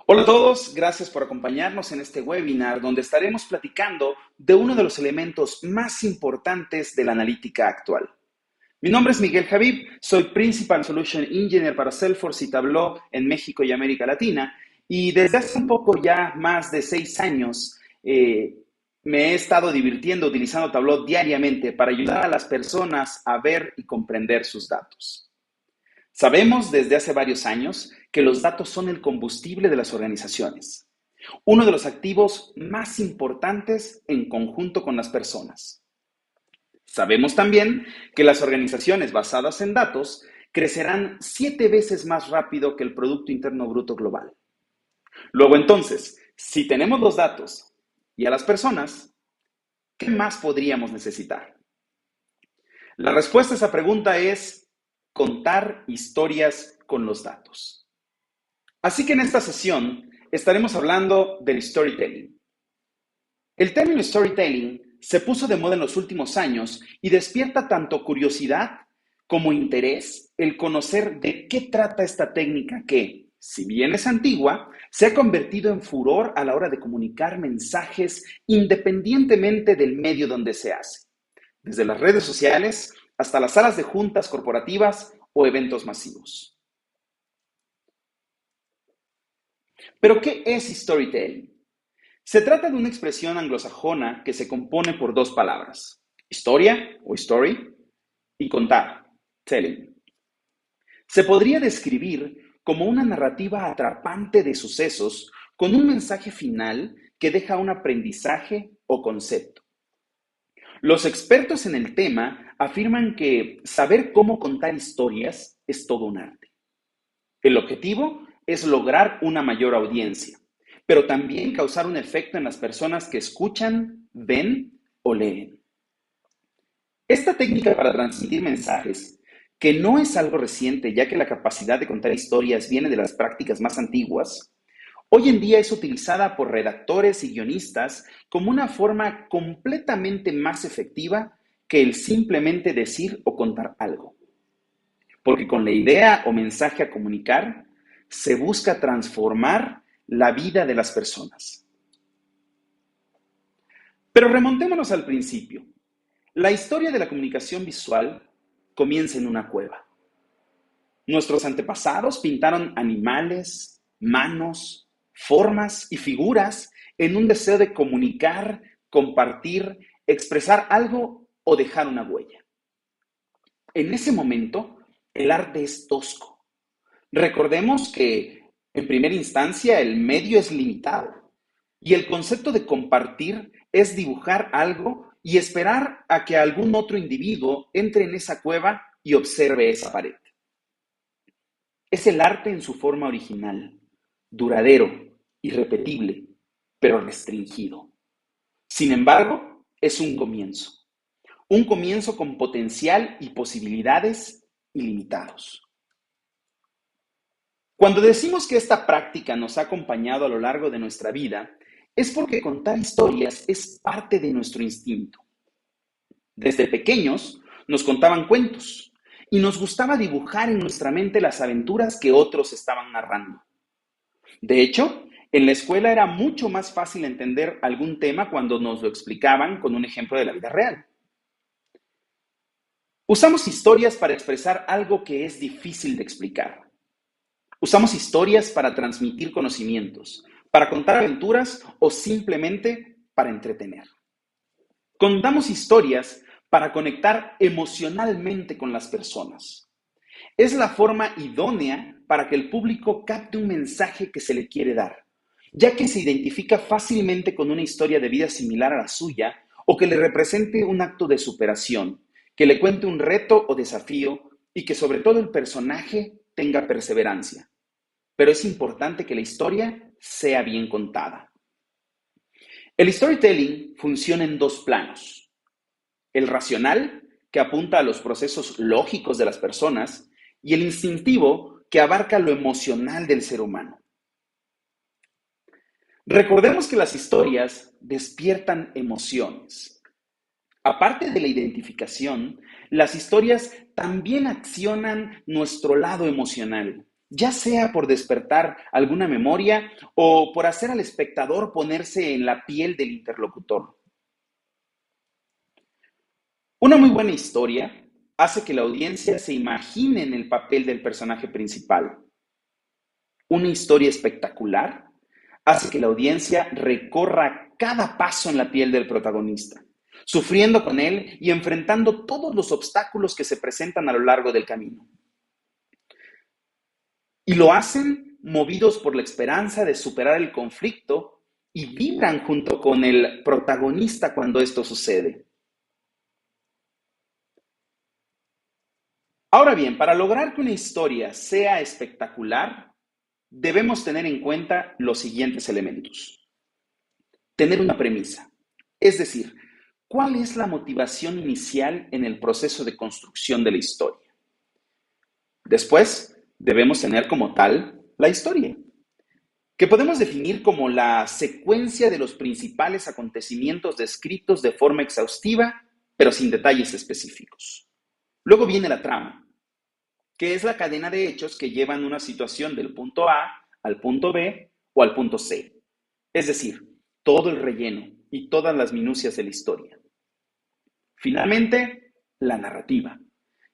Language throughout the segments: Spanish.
Hola a todos, gracias por acompañarnos en este webinar donde estaremos platicando de uno de los elementos más importantes de la analítica actual. Mi nombre es Miguel Javib, soy Principal Solution Engineer para Salesforce y Tableau en México y América Latina y desde hace un poco ya más de 6 años me he estado divirtiendo utilizando Tableau diariamente para ayudar a las personas a ver y comprender sus datos. Sabemos desde hace varios años que los datos son el combustible de las organizaciones, uno de los activos más importantes en conjunto con las personas. Sabemos también que las organizaciones basadas en datos crecerán 7 veces más rápido que el Producto Interno Bruto global. Luego entonces, si tenemos los datos y a las personas, ¿qué más podríamos necesitar? La respuesta a esa pregunta es contar historias con los datos. Así que en esta sesión estaremos hablando del storytelling. El término storytelling se puso de moda en los últimos años y despierta tanto curiosidad como interés el conocer de qué trata esta técnica que, si bien es antigua, se ha convertido en furor a la hora de comunicar mensajes independientemente del medio donde se hace, desde las redes sociales hasta las salas de juntas corporativas o eventos masivos. ¿Pero qué es storytelling? Se trata de una expresión anglosajona que se compone por dos palabras, historia o story y contar, telling. Se podría describir como una narrativa atrapante de sucesos con un mensaje final que deja un aprendizaje o concepto. Los expertos en el tema afirman que saber cómo contar historias es todo un arte. El objetivo es lograr una mayor audiencia, pero también causar un efecto en las personas que escuchan, ven o leen. Esta técnica para transmitir mensajes, que no es algo reciente ya que la capacidad de contar historias viene de las prácticas más antiguas, hoy en día es utilizada por redactores y guionistas como una forma completamente más efectiva que el simplemente decir o contar algo. Porque con la idea o mensaje a comunicar, se busca transformar la vida de las personas. Pero remontémonos al principio. La historia de la comunicación visual comienza en una cueva. Nuestros antepasados pintaron animales, manos, formas y figuras en un deseo de comunicar, compartir, expresar algo o dejar una huella. En ese momento, el arte es tosco. Recordemos que, en primera instancia, el medio es limitado y el concepto de compartir es dibujar algo y esperar a que algún otro individuo entre en esa cueva y observe esa pared. Es el arte en su forma original, duradero, irrepetible, pero restringido. Sin embargo, es un comienzo con potencial y posibilidades ilimitados. Cuando decimos que esta práctica nos ha acompañado a lo largo de nuestra vida, es porque contar historias es parte de nuestro instinto. Desde pequeños nos contaban cuentos y nos gustaba dibujar en nuestra mente las aventuras que otros estaban narrando. De hecho, en la escuela era mucho más fácil entender algún tema cuando nos lo explicaban con un ejemplo de la vida real. Usamos historias para expresar algo que es difícil de explicar. Usamos historias para transmitir conocimientos, para contar aventuras o simplemente para entretener. Contamos historias para conectar emocionalmente con las personas. Es la forma idónea para que el público capte un mensaje que se le quiere dar, ya que se identifica fácilmente con una historia de vida similar a la suya o que le represente un acto de superación, que le cuente un reto o desafío y que sobre todo el personaje tenga perseverancia. Pero es importante que la historia sea bien contada. El storytelling funciona en dos planos. El racional, que apunta a los procesos lógicos de las personas, y el instintivo, que abarca lo emocional del ser humano. Recordemos que las historias despiertan emociones. Aparte de la identificación, las historias también accionan nuestro lado emocional ya sea por despertar alguna memoria o por hacer al espectador ponerse en la piel del interlocutor. Una muy buena historia hace que la audiencia se imagine en el papel del personaje principal. Una historia espectacular hace que la audiencia recorra cada paso en la piel del protagonista, sufriendo con él y enfrentando todos los obstáculos que se presentan a lo largo del camino. Y lo hacen movidos por la esperanza de superar el conflicto y vibran junto con el protagonista cuando esto sucede. Ahora bien, para lograr que una historia sea espectacular, debemos tener en cuenta los siguientes elementos. Tener una premisa, es decir, ¿cuál es la motivación inicial en el proceso de construcción de la historia? Después, debemos tener como tal la historia, que podemos definir como la secuencia de los principales acontecimientos descritos de forma exhaustiva, pero sin detalles específicos. Luego viene la trama, que es la cadena de hechos que llevan una situación del punto A al punto B o al punto C. Es decir, todo el relleno y todas las minucias de la historia. Finalmente, la narrativa,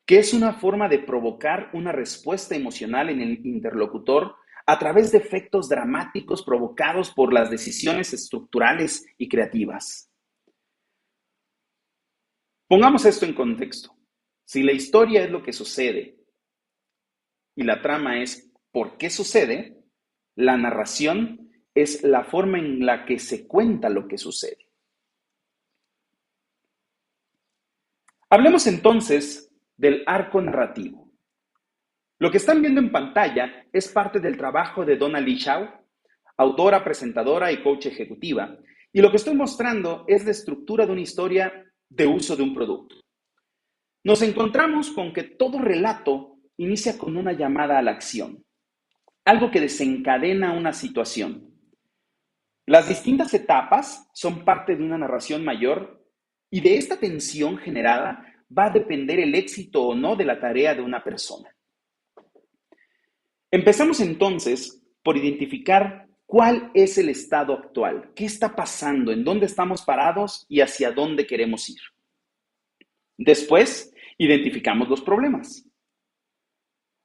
que es una forma de provocar una respuesta emocional en el interlocutor a través de efectos dramáticos provocados por las decisiones estructurales y creativas. Pongamos esto en contexto. Si la historia es lo que sucede y la trama es por qué sucede, la narración es la forma en la que se cuenta lo que sucede. Hablemos entonces del arco narrativo. Lo que están viendo en pantalla es parte del trabajo de Donna Lee Shaw, autora, presentadora y coach ejecutiva, y lo que estoy mostrando es la estructura de una historia de uso de un producto. Nos encontramos con que todo relato inicia con una llamada a la acción, algo que desencadena una situación. Las distintas etapas son parte de una narración mayor y de esta tensión generada va a depender el éxito o no de la tarea de una persona. Empezamos entonces por identificar cuál es el estado actual, qué está pasando, en dónde estamos parados y hacia dónde queremos ir. Después, identificamos los problemas.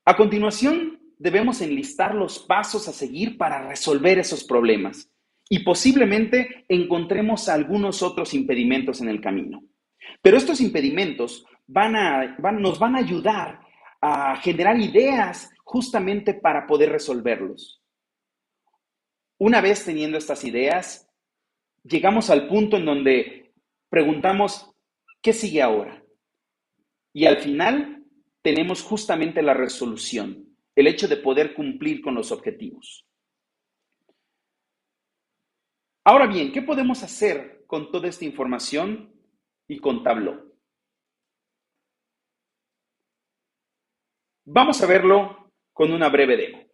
A continuación, debemos enlistar los pasos a seguir para resolver esos problemas y posiblemente encontremos algunos otros impedimentos en el camino. Pero estos impedimentos nos van a ayudar a generar ideas justamente para poder resolverlos. Una vez teniendo estas ideas, llegamos al punto en donde preguntamos, ¿qué sigue ahora? Y al final tenemos justamente la resolución, el hecho de poder cumplir con los objetivos. Ahora bien, ¿qué podemos hacer con toda esta información y con Tableau? Vamos a verlo con una breve demo.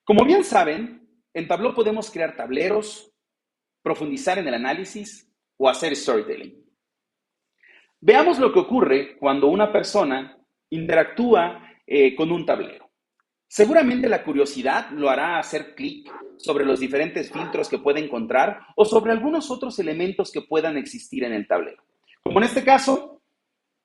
Como bien saben, en Tableau podemos crear tableros, profundizar en el análisis o hacer storytelling. Veamos lo que ocurre cuando una persona interactúa con un tablero. Seguramente la curiosidad lo hará hacer clic sobre los diferentes filtros que puede encontrar o sobre algunos otros elementos que puedan existir en el tablero. Como en este caso,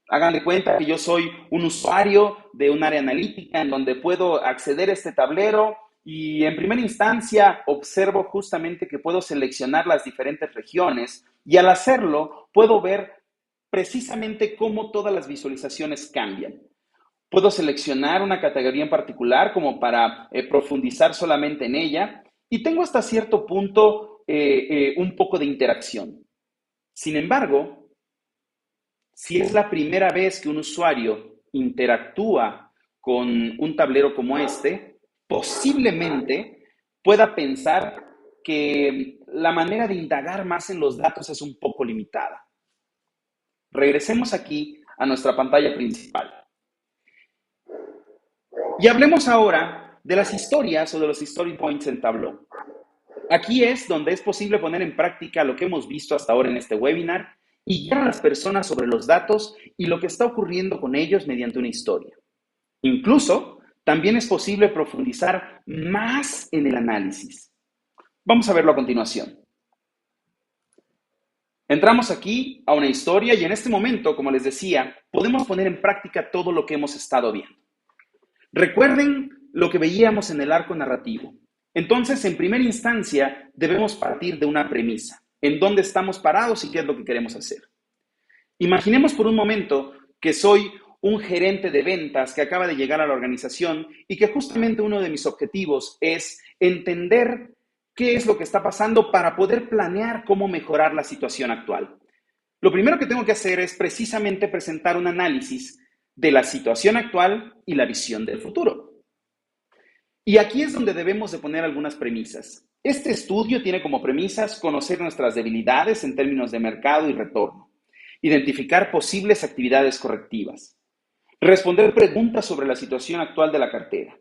hagan de cuenta que yo soy un usuario de un área analítica en donde puedo acceder a este tablero y en primera instancia observo justamente que puedo seleccionar las diferentes regiones y al hacerlo puedo ver precisamente cómo todas las visualizaciones cambian. Puedo seleccionar una categoría en particular como para profundizar solamente en ella y tengo hasta cierto punto un poco de interacción. Sin embargo, si es la primera vez que un usuario interactúa con un tablero como este, posiblemente pueda pensar que la manera de indagar más en los datos es un poco limitada. Regresemos aquí a nuestra pantalla principal. Y hablemos ahora de las historias o de los story points en Tableau. Aquí es donde es posible poner en práctica lo que hemos visto hasta ahora en este webinar y guiar a las personas sobre los datos y lo que está ocurriendo con ellos mediante una historia. Incluso también es posible profundizar más en el análisis. Vamos a verlo a continuación. Entramos aquí a una historia y en este momento, como les decía, podemos poner en práctica todo lo que hemos estado viendo. Recuerden lo que veíamos en el arco narrativo. Entonces, en primera instancia, debemos partir de una premisa, en dónde estamos parados y qué es lo que queremos hacer. Imaginemos por un momento que soy un gerente de ventas que acaba de llegar a la organización y que justamente uno de mis objetivos es entender qué es lo que está pasando para poder planear cómo mejorar la situación actual. Lo primero que tengo que hacer es precisamente presentar un análisis de la situación actual y la visión del futuro. Y aquí es donde debemos de poner algunas premisas. Este estudio tiene como premisas conocer nuestras debilidades en términos de mercado y retorno, identificar posibles actividades correctivas, responder preguntas sobre la situación actual de la cartera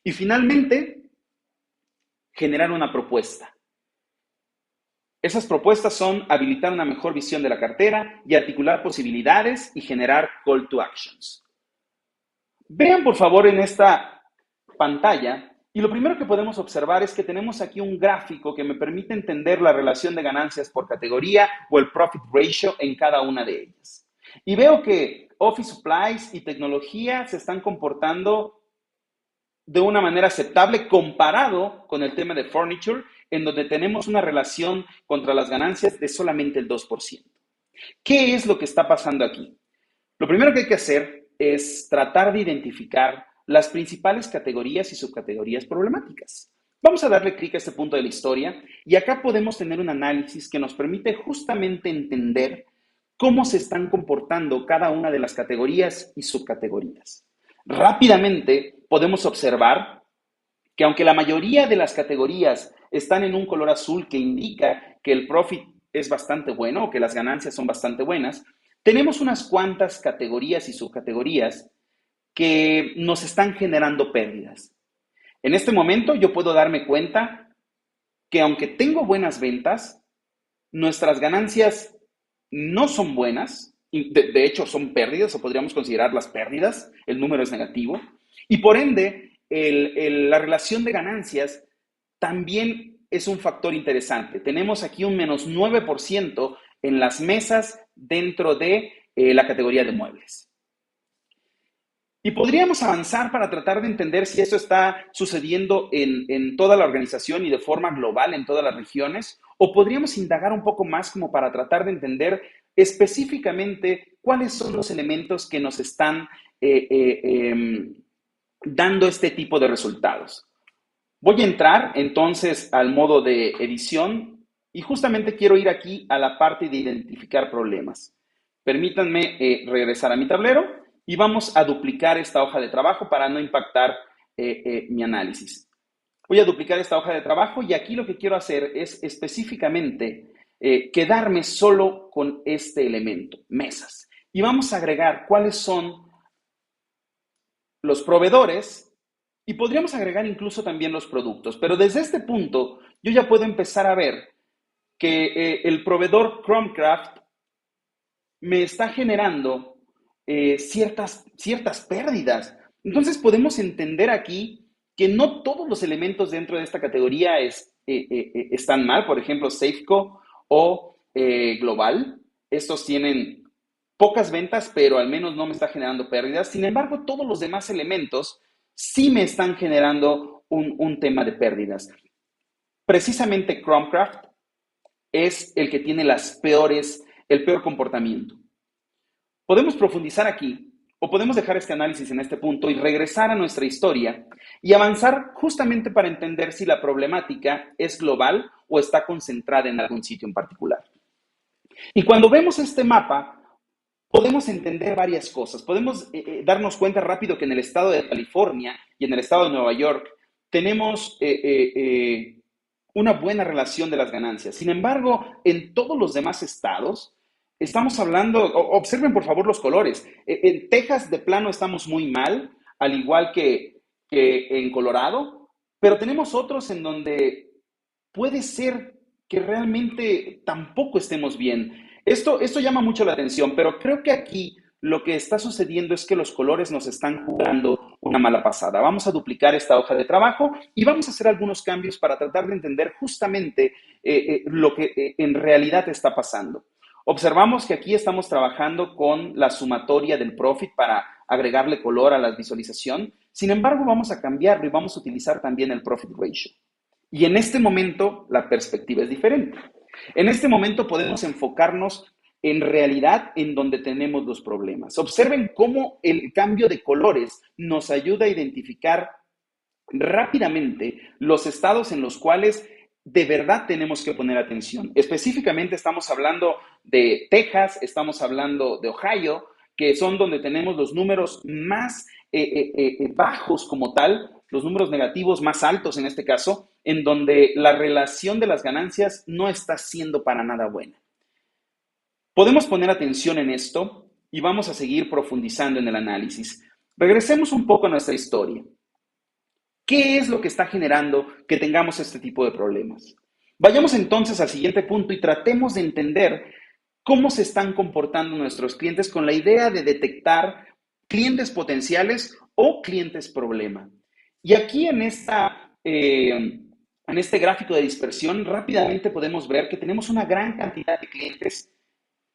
y finalmente generar una propuesta. Esas propuestas son habilitar una mejor visión de la cartera y articular posibilidades y generar call to actions. Vean por favor en esta pantalla y lo primero que podemos observar es que tenemos aquí un gráfico que me permite entender la relación de ganancias por categoría o el profit ratio en cada una de ellas. Y veo que Office Supplies y tecnología se están comportando de una manera aceptable comparado con el tema de Furniture, en donde tenemos una relación contra las ganancias de solamente el 2%. ¿Qué es lo que está pasando aquí? Lo primero que hay que hacer es tratar de identificar las principales categorías y subcategorías problemáticas. Vamos a darle clic a este punto de la historia y acá podemos tener un análisis que nos permite justamente entender cómo se están comportando cada una de las categorías y subcategorías. Rápidamente podemos observar que aunque la mayoría de las categorías están en un color azul que indica que el profit es bastante bueno o que las ganancias son bastante buenas, tenemos unas cuantas categorías y subcategorías que nos están generando pérdidas. En este momento yo puedo darme cuenta que aunque tengo buenas ventas, nuestras ganancias no son buenas, de hecho son pérdidas o podríamos considerarlas pérdidas, el número es negativo, y por ende la relación de ganancias también es un factor interesante. Tenemos aquí un menos 9% en las mesas dentro de la categoría de muebles. Y podríamos avanzar para tratar de entender si esto está sucediendo en toda la organización y de forma global en todas las regiones, o podríamos indagar un poco más como para tratar de entender específicamente cuáles son los elementos que nos están dando este tipo de resultados. Voy a entrar entonces al modo de edición y justamente quiero ir aquí a la parte de identificar problemas. Permítanme regresar a mi tablero y vamos a duplicar esta hoja de trabajo para no impactar mi análisis. Voy a duplicar esta hoja de trabajo y aquí lo que quiero hacer es específicamente quedarme solo con este elemento, mesas. Y vamos a agregar cuáles son los proveedores y podríamos agregar incluso también los productos. Pero desde este punto yo ya puedo empezar a ver que el proveedor Chromecraft me está generando ciertas pérdidas. Entonces podemos entender aquí que no todos los elementos dentro de esta categoría están mal. Por ejemplo, Safeco o Global. Estos tienen pocas ventas, pero al menos no me está generando pérdidas. Sin embargo, todos los demás elementos sí me están generando un tema de pérdidas. Precisamente Chromecraft es el que tiene el peor comportamiento. Podemos profundizar aquí o podemos dejar este análisis en este punto y regresar a nuestra historia y avanzar justamente para entender si la problemática es global o está concentrada en algún sitio en particular. Y cuando vemos este mapa, podemos entender varias cosas. Podemos darnos cuenta rápido que en el estado de California y en el estado de Nueva York tenemos una buena relación de las ganancias. Sin embargo, en todos los demás estados, estamos hablando, observen por favor los colores. En Texas de plano estamos muy mal, al igual que en Colorado, pero tenemos otros en donde puede ser que realmente tampoco estemos bien. Esto llama mucho la atención, pero creo que aquí lo que está sucediendo es que los colores nos están jugando una mala pasada. Vamos a duplicar esta hoja de trabajo y vamos a hacer algunos cambios para tratar de entender justamente lo que en realidad está pasando. Observamos que aquí estamos trabajando con la sumatoria del profit para agregarle color a la visualización. Sin embargo, vamos a cambiarlo y vamos a utilizar también el profit ratio. Y en este momento la perspectiva es diferente. En este momento podemos enfocarnos en realidad en donde tenemos los problemas. Observen cómo el cambio de colores nos ayuda a identificar rápidamente los estados en los cuales de verdad tenemos que poner atención. Específicamente estamos hablando de Texas, estamos hablando de Ohio, que son donde tenemos los números más bajos como tal, los números negativos más altos en este caso, en donde la relación de las ganancias no está siendo para nada buena. Podemos poner atención en esto y vamos a seguir profundizando en el análisis. Regresemos un poco a nuestra historia. ¿Qué es lo que está generando que tengamos este tipo de problemas? Vayamos entonces al siguiente punto y tratemos de entender cómo se están comportando nuestros clientes con la idea de detectar clientes potenciales o clientes problema. Y aquí en este gráfico de dispersión rápidamente podemos ver que tenemos una gran cantidad de clientes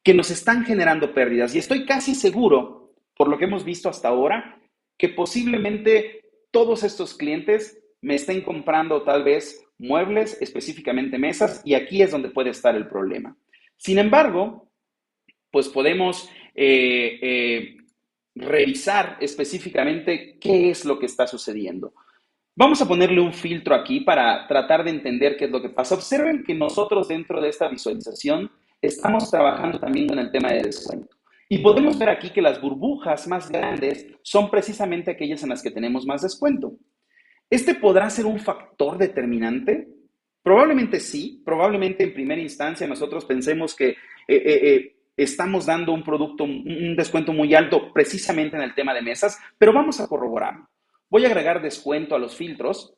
que nos están generando pérdidas. Y estoy casi seguro, por lo que hemos visto hasta ahora, que posiblemente todos estos clientes me estén comprando tal vez muebles, específicamente mesas, y aquí es donde puede estar el problema. Sin embargo, pues podemos revisar específicamente qué es lo que está sucediendo. Vamos a ponerle un filtro aquí para tratar de entender qué es lo que pasa. Observen que nosotros dentro de esta visualización estamos trabajando también con el tema de descuento. Y podemos ver aquí que las burbujas más grandes son precisamente aquellas en las que tenemos más descuento. ¿Este podrá ser un factor determinante? Probablemente sí, probablemente en primera instancia nosotros pensemos que estamos dando un producto, un descuento muy alto precisamente en el tema de mesas, pero vamos a corroborarlo. Voy a agregar descuento a los filtros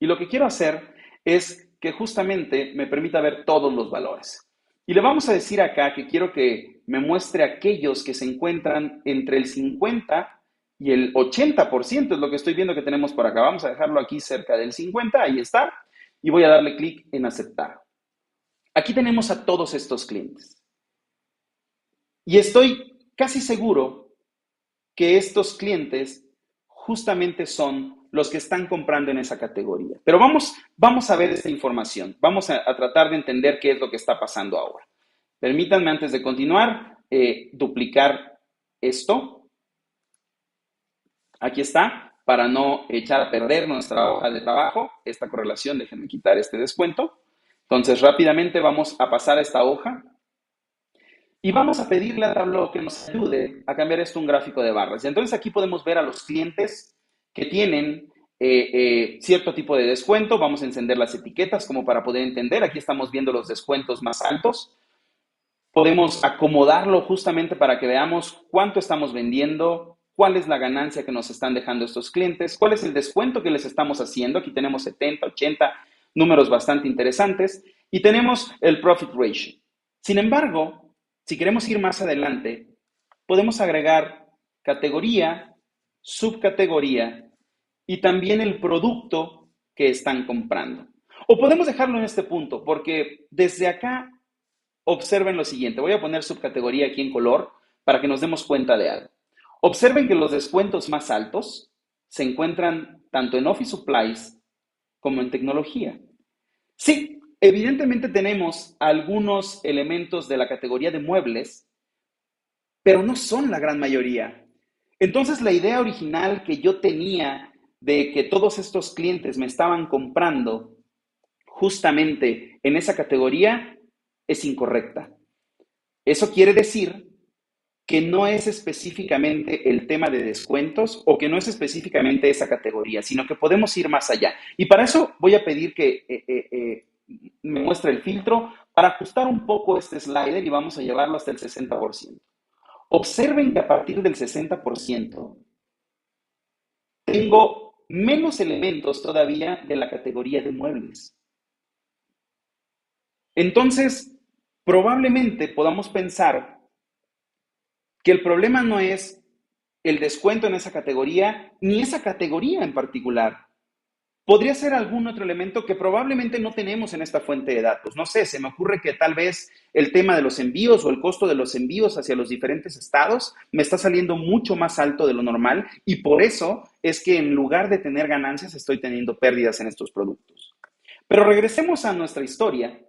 y lo que quiero hacer es que justamente me permita ver todos los valores. Y le vamos a decir acá que quiero que me muestre aquellos que se encuentran entre el 50 y el 80%, es lo que estoy viendo que tenemos por acá. Vamos a dejarlo aquí cerca del 50, ahí está, y voy a darle clic en aceptar. Aquí tenemos a todos estos clientes. Y estoy casi seguro que estos clientes justamente son los que están comprando en esa categoría. Pero vamos a ver esta información. Vamos a tratar de entender qué es lo que está pasando ahora. Permítanme, antes de continuar, duplicar esto. Aquí está, para no echar a perder nuestra hoja de trabajo. Esta correlación, déjenme quitar este descuento. Entonces, rápidamente vamos a pasar a esta hoja. Y vamos a pedirle a Tableau que nos ayude a cambiar esto a un gráfico de barras. Entonces aquí podemos ver a los clientes que tienen cierto tipo de descuento. Vamos a encender las etiquetas como para poder entender. Aquí estamos viendo los descuentos más altos. Podemos acomodarlo justamente para que veamos cuánto estamos vendiendo, cuál es la ganancia que nos están dejando estos clientes, cuál es el descuento que les estamos haciendo. Aquí tenemos 70, 80, números bastante interesantes. Y tenemos el profit ratio. Sin embargo, si queremos ir más adelante, podemos agregar categoría, subcategoría y también el producto que están comprando. O podemos dejarlo en este punto, porque desde acá observen lo siguiente. Voy a poner subcategoría aquí en color para que nos demos cuenta de algo. Observen que los descuentos más altos se encuentran tanto en Office Supplies como en tecnología. Sí, evidentemente tenemos algunos elementos de la categoría de muebles, pero no son la gran mayoría. Entonces, la idea original que yo tenía de que todos estos clientes me estaban comprando justamente en esa categoría es incorrecta. Eso quiere decir que no es específicamente el tema de descuentos o que no es específicamente esa categoría, sino que podemos ir más allá. Y para eso voy a pedir que me muestre el filtro para ajustar un poco este slider y vamos a llevarlo hasta el 60%. Observen que a partir del 60% tengo menos elementos todavía de la categoría de muebles. Entonces, probablemente podamos pensar que el problema no es el descuento en esa categoría, ni esa categoría en particular. Podría ser algún otro elemento que probablemente no tenemos en esta fuente de datos. No sé, se me ocurre que tal vez el tema de los envíos o el costo de los envíos hacia los diferentes estados me está saliendo mucho más alto de lo normal y por eso es que en lugar de tener ganancias estoy teniendo pérdidas en estos productos. Pero regresemos a nuestra historia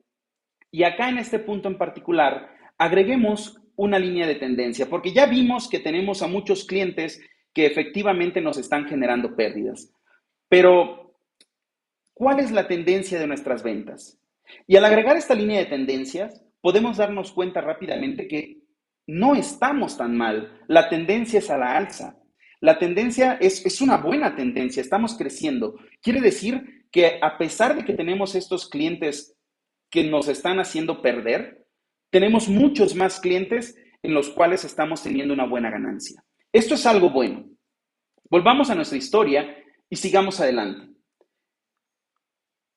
y acá en este punto en particular agreguemos una línea de tendencia porque ya vimos que tenemos a muchos clientes que efectivamente nos están generando pérdidas. Pero ¿cuál es la tendencia de nuestras ventas? Y al agregar esta línea de tendencias, podemos darnos cuenta rápidamente que no estamos tan mal. La tendencia es a la alza. La tendencia es una buena tendencia, estamos creciendo. Quiere decir que a pesar de que tenemos estos clientes que nos están haciendo perder, tenemos muchos más clientes en los cuales estamos teniendo una buena ganancia. Esto es algo bueno. Volvamos a nuestra historia y sigamos adelante.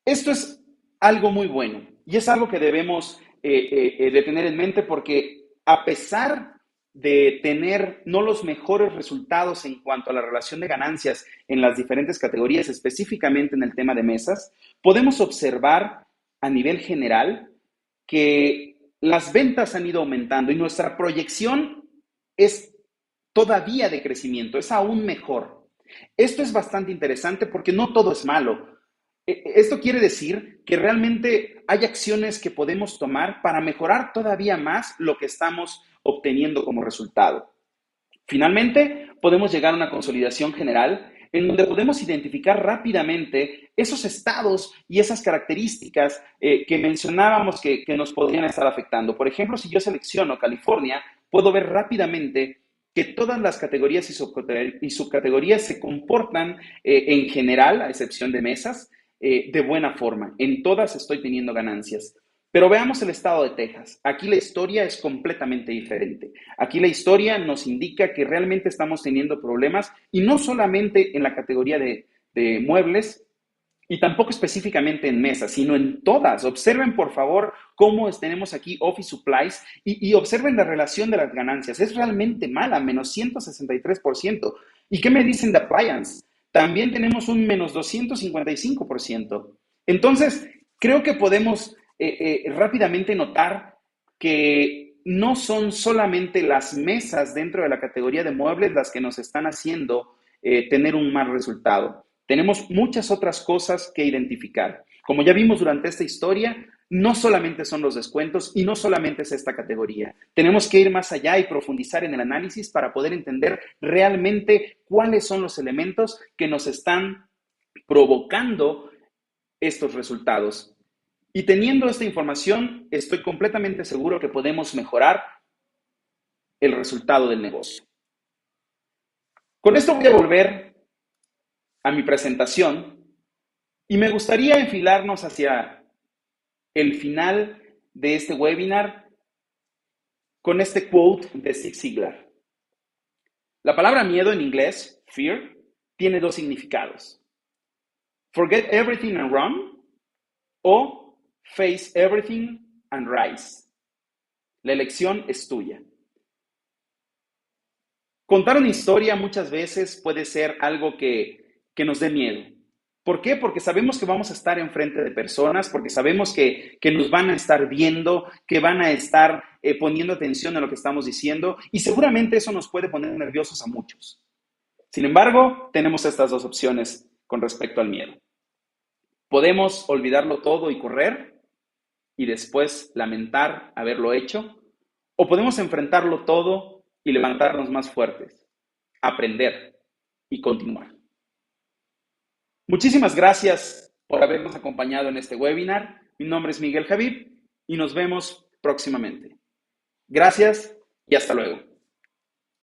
Esto es algo muy bueno y es algo que debemos de tener en mente porque a pesar de tener no los mejores resultados en cuanto a la relación de ganancias en las diferentes categorías, específicamente en el tema de mesas, podemos observar a nivel general que las ventas han ido aumentando y nuestra proyección es todavía de crecimiento, es aún mejor. Esto es bastante interesante porque no todo es malo. Esto quiere decir que realmente hay acciones que podemos tomar para mejorar todavía más lo que estamos obteniendo como resultado. Finalmente, podemos llegar a una consolidación general en donde podemos identificar rápidamente esos estados y esas características que mencionábamos que nos podrían estar afectando. Por ejemplo, si yo selecciono California, puedo ver rápidamente que todas las categorías y subcategorías se comportan en general, a excepción de mesas, de buena forma. En todas estoy teniendo ganancias. Pero veamos el estado de Texas. Aquí la historia es completamente diferente. Aquí la historia nos indica que realmente estamos teniendo problemas y no solamente en la categoría de muebles y tampoco específicamente en mesas, sino en todas. Observen, por favor, cómo tenemos aquí Office Supplies y observen la relación de las ganancias. Es realmente mala, menos 163%. ¿Y qué me dicen de Appliance? También tenemos un menos 255%. Entonces, creo que podemos rápidamente notar que no son solamente las mesas dentro de la categoría de muebles las que nos están haciendo tener un mal resultado. Tenemos muchas otras cosas que identificar. Como ya vimos durante esta historia, no solamente son los descuentos y no solamente es esta categoría. Tenemos que ir más allá y profundizar en el análisis para poder entender realmente cuáles son los elementos que nos están provocando estos resultados. Y teniendo esta información, estoy completamente seguro que podemos mejorar el resultado del negocio. Con esto voy a volver a mi presentación y me gustaría enfilarnos hacia el final de este webinar con este quote de Zig Ziglar. La palabra miedo en inglés, fear, tiene dos significados. Forget everything and run o face everything and rise. La elección es tuya. Contar una historia muchas veces puede ser algo que nos dé miedo. ¿Por qué? Porque sabemos que vamos a estar enfrente de personas, porque sabemos que nos van a estar viendo, que van a estar poniendo atención a lo que estamos diciendo y seguramente eso nos puede poner nerviosos a muchos. Sin embargo, tenemos estas dos opciones con respecto al miedo. Podemos olvidarlo todo y correr y después lamentar haberlo hecho, o podemos enfrentarlo todo y levantarnos más fuertes, aprender y continuar. Muchísimas gracias por habernos acompañado en este webinar. Mi nombre es Miguel Habib y nos vemos próximamente. Gracias y hasta luego.